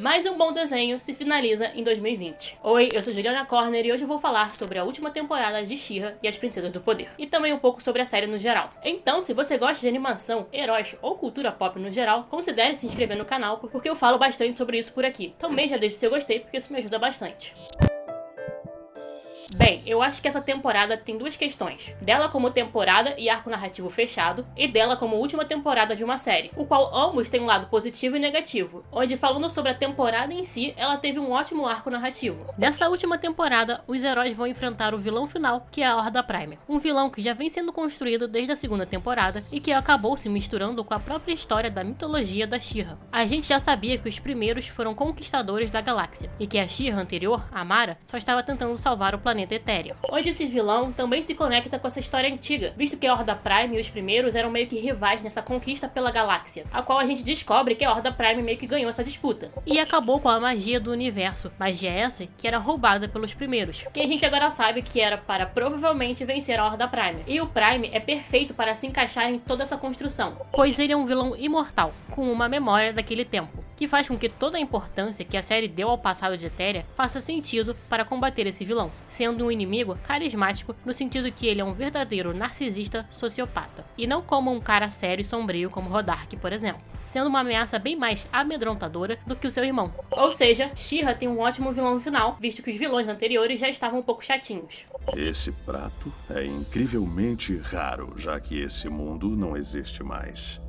Mais um bom desenho se finaliza em 2020. Oi, eu sou Juliana Corner e hoje eu vou falar sobre a última temporada de She-Ra e as Princesas do Poder. E também um pouco sobre a série no geral. Então, se você gosta de animação, heróis ou cultura pop no geral, considere se inscrever no canal, porque eu falo bastante sobre isso por aqui. Também já deixe seu gostei, porque isso me ajuda bastante. Bem, eu acho que essa temporada tem duas questões. Dela como temporada e arco narrativo fechado, e dela como última temporada de uma série, o qual ambos têm um lado positivo e negativo, onde falando sobre a temporada em si, ela teve um ótimo arco narrativo. Nessa última temporada, os heróis vão enfrentar o vilão final, que é a Horda Prime. Um vilão que já vem sendo construído desde a segunda temporada e que acabou se misturando com a própria história da mitologia da She-Ra. A gente já sabia que os primeiros foram conquistadores da galáxia, e que a She-Ra anterior, a Mara, só estava tentando salvar o planeta etéreo. Onde esse vilão também se conecta com essa história antiga, visto que a Horda Prime e os primeiros eram meio que rivais nessa conquista pela galáxia, a qual a gente descobre que a Horda Prime meio que ganhou essa disputa. E acabou com a magia do universo, magia essa que era roubada pelos primeiros, que a gente agora sabe que era para provavelmente vencer a Horda Prime. E o Prime é perfeito para se encaixar em toda essa construção, pois ele é um vilão imortal, com uma memória daquele tempo, que faz com que toda a importância que a série deu ao passado de Etéria faça sentido para combater esse vilão, sendo um inimigo carismático no sentido que ele é um verdadeiro narcisista sociopata, e não como um cara sério e sombrio como Rodark, por exemplo, sendo uma ameaça bem mais amedrontadora do que o seu irmão. Ou seja, She-Ra tem um ótimo vilão final, visto que os vilões anteriores já estavam um pouco chatinhos. Esse prato é incrivelmente raro, já que esse mundo não existe mais.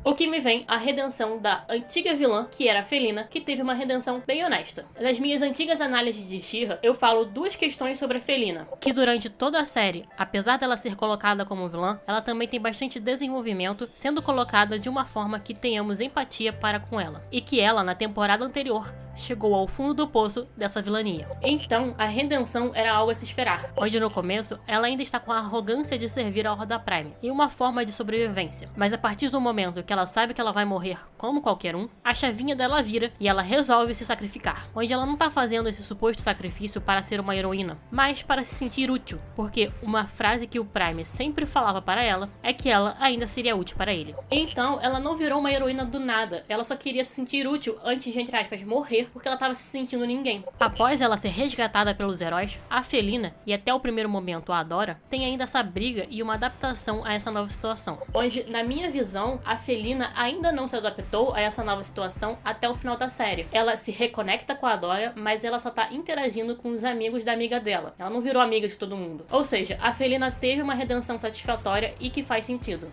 O que me vem a redenção da antiga vilã, que era a Felina, que teve uma redenção bem honesta. Nas minhas antigas análises de She-Ra, eu falo duas questões sobre a Felina, que durante toda a série, apesar dela ser colocada como vilã, ela também tem bastante desenvolvimento, sendo colocada de uma forma que tenhamos empatia para com ela, e que ela, na temporada anterior, chegou ao fundo do poço dessa vilania. Então, a redenção era algo a se esperar, onde no começo, ela ainda está com a arrogância de servir a Horda Prime, e uma forma de sobrevivência. Mas a partir do momento que ela sabe que ela vai morrer como qualquer um, a chavinha dela vira e ela resolve se sacrificar, onde ela não tá fazendo esse suposto sacrifício para ser uma heroína, mas para se sentir útil, porque uma frase que o Prime sempre falava para ela é que ela ainda seria útil para ele. Então, ela não virou uma heroína do nada, ela só queria se sentir útil antes de, entre aspas, morrer, porque ela estava se sentindo ninguém. Após ela ser resgatada pelos heróis, a Felina, e até o primeiro momento a Adora, tem ainda essa briga e uma adaptação a essa nova situação, onde, na minha visão, a Felina ainda não se adaptou a essa nova situação até o final da série. Ela se reconecta com a Adora, mas ela só tá interagindo com os amigos da amiga dela. Ela não virou amiga de todo mundo. Ou seja, a Felina teve uma redenção satisfatória e que faz sentido.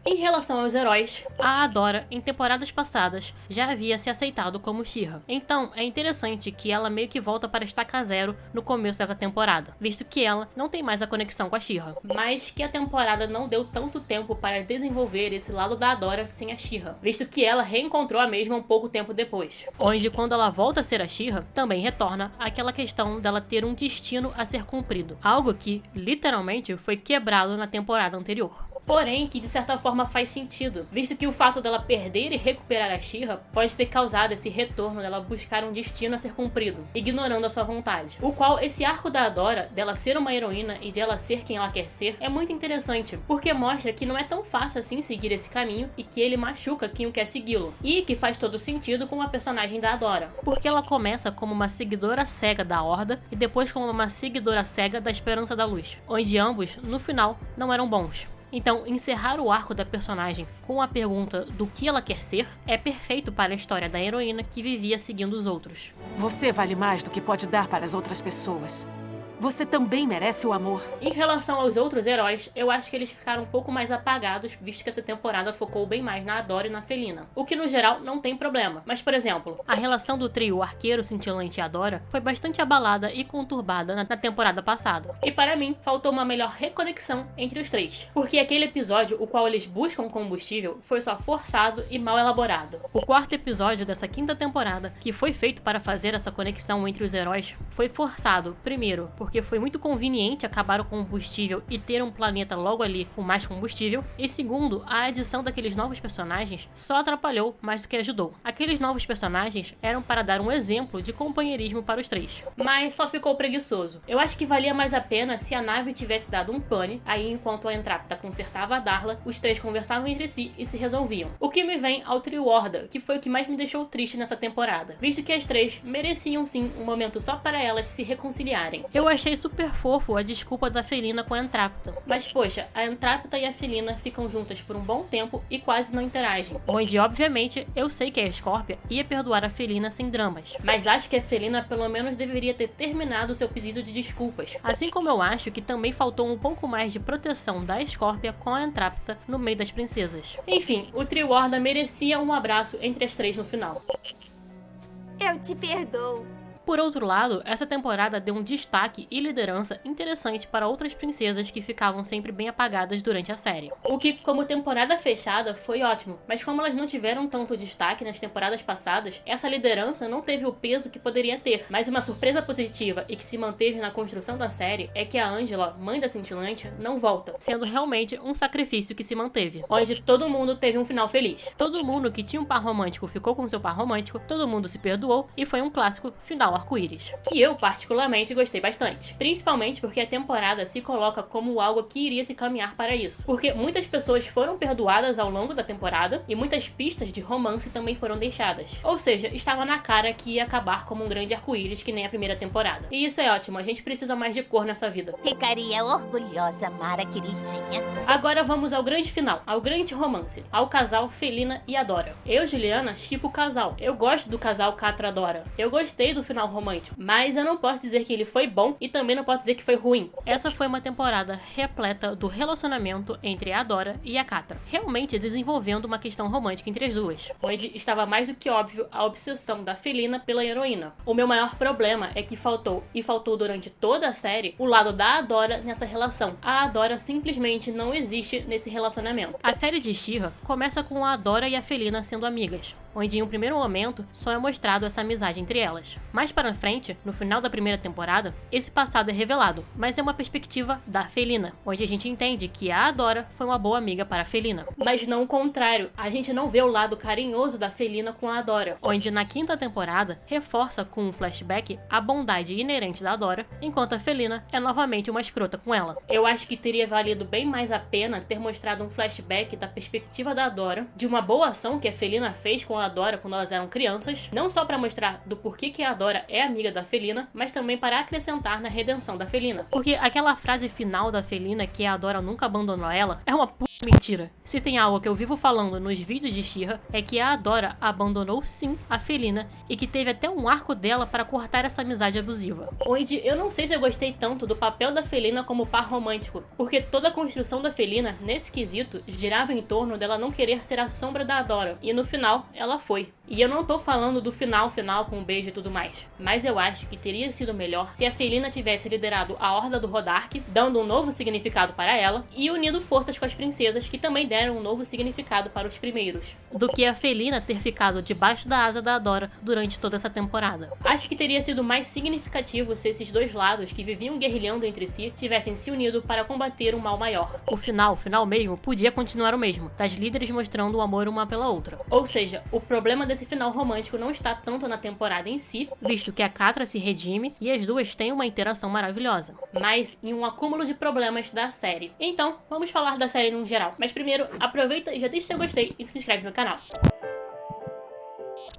Em relação aos heróis, a Adora, em temporadas passadas, já havia se aceitado como She-Ra. Então, é interessante que ela meio que volta para estaca zero no começo dessa temporada, visto que ela não tem mais a conexão com a She-Ra. Mas que a temporada não deu tanto tempo para desenvolver esse lado da Adora sem a She-Ra, visto que ela reencontrou a mesma um pouco tempo depois. Onde, quando ela volta a ser a She-Ra, também retorna aquela questão dela ter um destino a ser cumprido, algo que, literalmente, foi quebrado na temporada anterior. Porém, que de certa forma faz sentido, visto que o fato dela perder e recuperar a She-Ra pode ter causado esse retorno dela buscar um destino a ser cumprido, ignorando a sua vontade. O qual esse arco da Adora, dela ser uma heroína e de ela ser quem ela quer ser, é muito interessante, porque mostra que não é tão fácil assim seguir esse caminho e que ele machuca quem o quer segui-lo. E que faz todo sentido com a personagem da Adora, porque ela começa como uma seguidora cega da Horda e depois como uma seguidora cega da Esperança da Luz, onde ambos, no final, não eram bons. Então, encerrar o arco da personagem com a pergunta do que ela quer ser é perfeito para a história da heroína que vivia seguindo os outros. Você vale mais do que pode dar para as outras pessoas. Você também merece o amor. Em relação aos outros heróis, eu acho que eles ficaram um pouco mais apagados, visto que essa temporada focou bem mais na Adora e na Felina. O que no geral não tem problema. Mas, por exemplo, a relação do trio Arqueiro, Cintilante e Adora foi bastante abalada e conturbada na temporada passada. E para mim, faltou uma melhor reconexão entre os três. Porque aquele episódio, o qual eles buscam combustível, foi só forçado e mal elaborado. O quarto episódio dessa quinta temporada, que foi feito para fazer essa conexão entre os heróis, foi forçado, primeiro, porque porque foi muito conveniente acabar o combustível e ter um planeta logo ali com mais combustível, e segundo, a adição daqueles novos personagens só atrapalhou mais do que ajudou. Aqueles novos personagens eram para dar um exemplo de companheirismo para os três, mas só ficou preguiçoso. Eu acho que valia mais a pena se a nave tivesse dado um pane, aí enquanto a Entrapta consertava a Darla, os três conversavam entre si e se resolviam. O que me vem ao trio Horda, que foi o que mais me deixou triste nessa temporada, visto que as três mereciam sim um momento só para elas se reconciliarem. Eu achei super fofo a desculpa da Felina com a Entrapta, mas poxa, a Entrapta e a Felina ficam juntas por um bom tempo e quase não interagem, onde obviamente eu sei que a Scorpia ia perdoar a Felina sem dramas, mas acho que a Felina pelo menos deveria ter terminado seu pedido de desculpas, assim como eu acho que também faltou um pouco mais de proteção da Scorpia com a Entrapta no meio das princesas. Enfim, o trio Horda merecia um abraço entre as três no final. Eu te perdoo. Por outro lado, essa temporada deu um destaque e liderança interessante para outras princesas que ficavam sempre bem apagadas durante a série. O que, como temporada fechada, foi ótimo, mas como elas não tiveram tanto destaque nas temporadas passadas, essa liderança não teve o peso que poderia ter. Mas uma surpresa positiva e que se manteve na construção da série é que a Angela, mãe da Cintilante, não volta, sendo realmente um sacrifício que se manteve, onde todo mundo teve um final feliz. Todo mundo que tinha um par romântico ficou com seu par romântico, todo mundo se perdoou e foi um clássico final arco-íris, que eu particularmente gostei bastante, principalmente porque a temporada se coloca como algo que iria se caminhar para isso, porque muitas pessoas foram perdoadas ao longo da temporada e muitas pistas de romance também foram deixadas, ou seja, estava na cara que ia acabar como um grande arco-íris que nem a primeira temporada, e isso é ótimo, a gente precisa mais de cor nessa vida. Ficaria orgulhosa, Mara queridinha. Agora vamos ao grande final, ao grande romance, ao casal Felina e Adora. Eu, Juliana, shippo o casal, eu gosto do casal Catra-Adora, eu gostei do final romântico, mas eu não posso dizer que ele foi bom e também não posso dizer que foi ruim. Essa foi uma temporada repleta do relacionamento entre a Adora e a Catra, realmente desenvolvendo uma questão romântica entre as duas, onde estava mais do que óbvio a obsessão da Felina pela heroína. O meu maior problema é que faltou durante toda a série, o lado da Adora nessa relação. A Adora simplesmente não existe nesse relacionamento. A série de She-Ra começa com a Adora e a Felina sendo amigas, onde em um primeiro momento só é mostrado essa amizade entre elas. Mais para frente, no final da primeira temporada, esse passado é revelado, mas é uma perspectiva da Felina, onde a gente entende que a Adora foi uma boa amiga para a Felina. Mas não o contrário, a gente não vê o lado carinhoso da Felina com a Adora, onde na quinta temporada reforça com um flashback a bondade inerente da Adora, enquanto a Felina é novamente uma escrota com ela. Eu acho que teria valido bem mais a pena ter mostrado um flashback da perspectiva da Adora, de uma boa ação que a Felina fez com a Adora quando elas eram crianças, não só para mostrar do porquê que a Adora é amiga da Felina, mas também para acrescentar na redenção da Felina. Porque aquela frase final da Felina que a Adora nunca abandonou ela é uma puta mentira. Se tem algo que eu vivo falando nos vídeos de She-Ra é que a Adora abandonou sim a Felina e que teve até um arco dela para cortar essa amizade abusiva. Onde eu não sei se eu gostei tanto do papel da Felina como par romântico, porque toda a construção da Felina nesse quesito girava em torno dela não querer ser a sombra da Adora, e no final ela foi. E eu não tô falando do final com um beijo e tudo mais, mas eu acho que teria sido melhor se a Felina tivesse liderado a Horda do Rodark, dando um novo significado para ela, e unido forças com as princesas que também deram um novo significado para os primeiros, do que a Felina ter ficado debaixo da asa da Adora durante toda essa temporada. Acho que teria sido mais significativo se esses dois lados que viviam guerrilhando entre si tivessem se unido para combater um mal maior. O final mesmo, podia continuar o mesmo, das líderes mostrando o amor uma pela outra. Ou seja, o problema desse final romântico não está tanto na temporada em si, visto que a Catra se redime e as duas têm uma interação maravilhosa, mas em um acúmulo de problemas da série. Então, vamos falar da série no geral. Mas primeiro, aproveita e já deixa seu gostei e se inscreve no canal.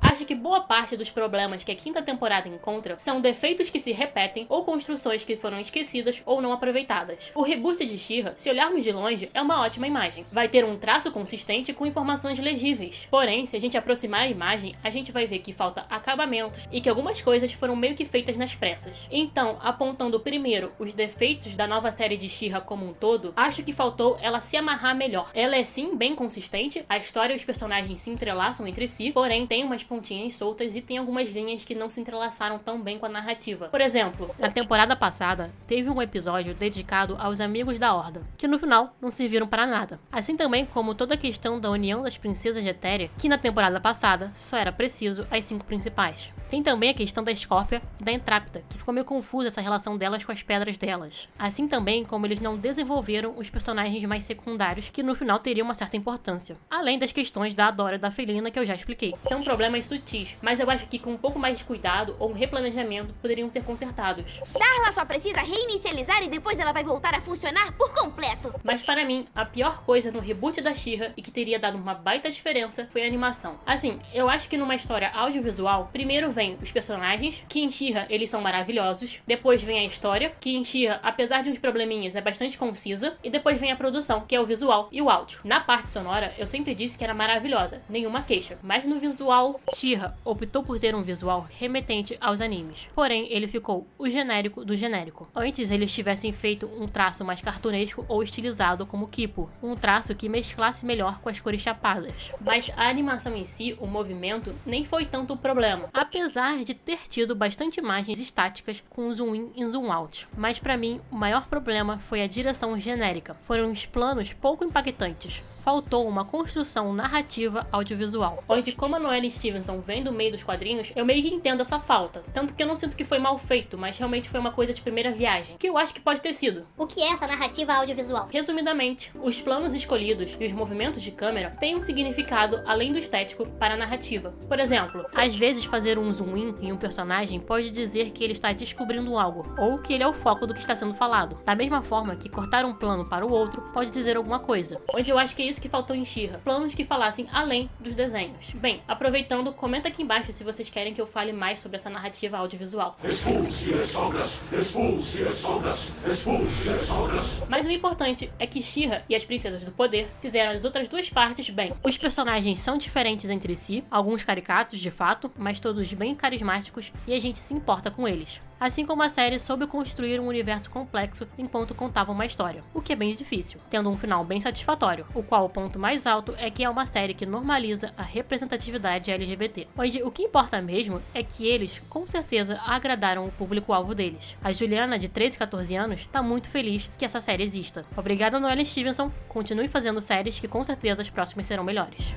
Acho que boa parte dos problemas que a quinta temporada encontra são defeitos que se repetem ou construções que foram esquecidas ou não aproveitadas. O reboot de She-Ra, se olharmos de longe, é uma ótima imagem. Vai ter um traço consistente com informações legíveis. Porém, se a gente aproximar a imagem, a gente vai ver que falta acabamentos e que algumas coisas foram meio que feitas nas pressas. Então, apontando primeiro os defeitos da nova série de She-Ra como um todo, acho que faltou ela se amarrar melhor. Ela é sim bem consistente, a história e os personagens se entrelaçam entre si, porém tem umas pontinhas pontinhas soltas e tem algumas linhas que não se entrelaçaram tão bem com a narrativa. Por exemplo, na temporada passada, teve um episódio dedicado aos amigos da Horda, que no final não serviram para nada. Assim também como toda a questão da união das princesas de Etéria, que na temporada passada só era preciso as 5 principais. Tem também a questão da Scorpia e da Entrapta, que ficou meio confusa essa relação delas com as pedras delas. Assim também como eles não desenvolveram os personagens mais secundários, que no final teriam uma certa importância. Além das questões da Adora e da Felina, que eu já expliquei. São problemas sutis, mas eu acho que com um pouco mais de cuidado ou um replanejamento poderiam ser consertados. Darla só precisa reinicializar e depois ela vai voltar a funcionar por completo. Mas para mim, a pior coisa no reboot da She-Ra e que teria dado uma baita diferença foi a animação. Assim, eu acho que numa história audiovisual, primeiro vem os personagens, que em She-Ra eles são maravilhosos, depois vem a história, que em She-Ra, apesar de uns probleminhas, é bastante concisa, e depois vem a produção, que é o visual e o áudio. Na parte sonora, eu sempre disse que era maravilhosa, nenhuma queixa, mas no visual, She-Ra optou por ter um visual remetente aos animes. Porém, ele ficou o genérico do genérico. Antes eles tivessem feito um traço mais cartunesco ou estilizado como Kipo, um traço que mesclasse melhor com as cores chapadas. Mas a animação em si, o movimento, nem foi tanto o problema, apesar de ter tido bastante imagens estáticas com zoom in e zoom out. Mas para mim, o maior problema foi a direção genérica. Foram os planos pouco impactantes. Faltou uma construção narrativa audiovisual. Onde, como a Noelle Stevenson vem do meio dos quadrinhos, eu meio que entendo essa falta. Tanto que eu não sinto que foi mal feito, mas realmente foi uma coisa de primeira viagem. Que eu acho que pode ter sido. O que é essa narrativa audiovisual? Resumidamente, os planos escolhidos e os movimentos de câmera têm um significado além do estético para a narrativa. Por exemplo, às vezes fazer um zoom in em um personagem pode dizer que ele está descobrindo algo, ou que ele é o foco do que está sendo falado. Da mesma forma que cortar um plano para o outro pode dizer alguma coisa. Onde eu acho que é isso que faltou em She-Ra, planos que falassem além dos desenhos. Bem, aproveitando, comenta aqui embaixo se vocês querem que eu fale mais sobre essa narrativa audiovisual. Expulse as sombras! Expulse as sombras! Expulse as sombras! Mas o importante é que She-Ra e as Princesas do Poder fizeram as outras duas partes bem. Os personagens são diferentes entre si, alguns caricatos de fato, mas todos bem carismáticos e a gente se importa com eles. Assim como a série soube construir um universo complexo enquanto contava uma história, o que é bem difícil, tendo um final bem satisfatório, o qual o ponto mais alto é que é uma série que normaliza a representatividade LGBT, onde o que importa mesmo é que eles, com certeza, agradaram o público-alvo deles. A Juliana, de 13 e 14 anos, tá muito feliz que essa série exista. Obrigada, Noelle Stevenson, continue fazendo séries que com certeza as próximas serão melhores.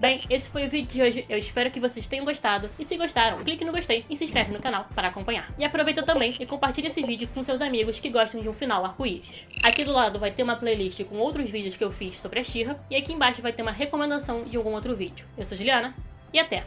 Bem, esse foi o vídeo de hoje, eu espero que vocês tenham gostado, e se gostaram, clique no gostei e se inscreve no canal para acompanhar. E aproveita também e compartilha esse vídeo com seus amigos que gostam de um final arco-íris. Aqui do lado vai ter uma playlist com outros vídeos que eu fiz sobre a She-Ra, e aqui embaixo vai ter uma recomendação de algum outro vídeo. Eu sou Juliana, e até!